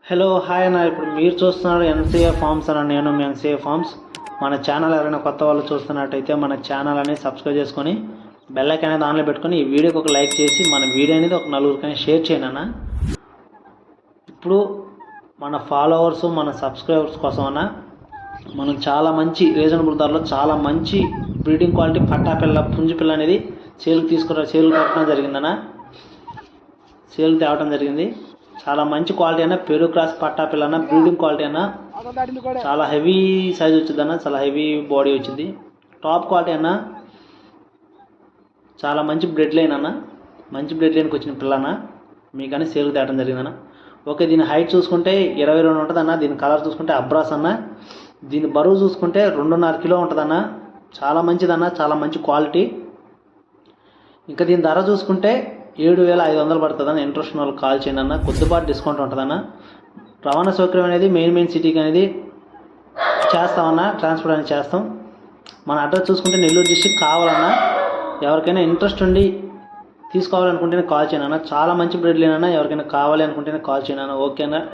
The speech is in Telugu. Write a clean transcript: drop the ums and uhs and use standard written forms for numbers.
హలో హాయ్ అన్న. ఇప్పుడు మీరు చూస్తున్నారు ఎన్సీఏ ఫార్మ్స్ అన్న. నేను మీ ఎన్సీఏ ఫార్మ్స్. మన ఛానల్ ఎవరైనా కొత్త వాళ్ళు చూస్తున్నట్టయితే మన ఛానల్ అనేది సబ్స్క్రైబ్ చేసుకొని బెల్ ఐకాన్ అనేది ఆన్లో పెట్టుకొని ఈ వీడియోకి ఒక లైక్ చేసి మన వీడియో అనేది ఒక నలుగురికైనా షేర్ చేయండి అన్న. ఇప్పుడు మన ఫాలోవర్స్ మన సబ్స్క్రైబర్స్ కోసం అన్న మనం చాలా మంచి రీజనబుల్ ధరలో చాలా మంచి బ్రీడింగ్ క్వాలిటీ పట్టా పిల్ల పుంజు పిల్ల అనేది సేల్ కొట్టడం జరిగిందన్న. సేల్ తేవడం జరిగింది. చాలా మంచి క్వాలిటీ అన్న. పెరుగు క్రాస్ పట్టా పిల్ల అన్న. బ్రీడింగ్ క్వాలిటీ అన్న. చాలా హెవీ సైజ్ వచ్చింది అన్న. చాలా హెవీ బాడీ వచ్చింది. టాప్ క్వాలిటీ అన్న. చాలా మంచి బ్రెడ్ లైన్ అన్న. మంచి బ్రెడ్ లైన్కి వచ్చిన పిల్ల అన్న. మీకని సేల్ తేవడం జరిగిందన్న. ఓకే, దీని హైట్ చూసుకుంటే 22 ఉంటుంది అన్న. దీని కలర్ చూసుకుంటే అబ్రాస్ అన్న. దీని బరువు చూసుకుంటే 2.5 కిలో ఉంటుందన్న. చాలా మంచిదన్న. చాలా మంచి క్వాలిటీ. ఇంకా దీని ధర చూసుకుంటే 7,500 పడుతుందన్న. ఇంట్రెస్ట్ ఉన్న వాళ్ళు కాల్ చేయండి అన్న. కొద్దిపాటు డిస్కౌంట్ ఉంటుందన్న. రవాణా సౌకర్యం అనేది మెయిన్ సిటీకి అనేది చేస్తామన్న. ట్రాన్స్పోర్ట్ అనేది చేస్తాం. మన అడ్రస్ చూసుకుంటే నెల్లూరు డిస్ట్రిక్ట్ కావాలన్నా. ఎవరికైనా ఇంట్రెస్ట్ ఉండి తీసుకోవాలనుకుంటేనే కాల్ చేయండి అన్న. చాలా మంచి బ్రెడ్ లేనన్నా. ఎవరికైనా కావాలి అనుకుంటేనే కాల్ చేయండి అన్న. ఓకేనా.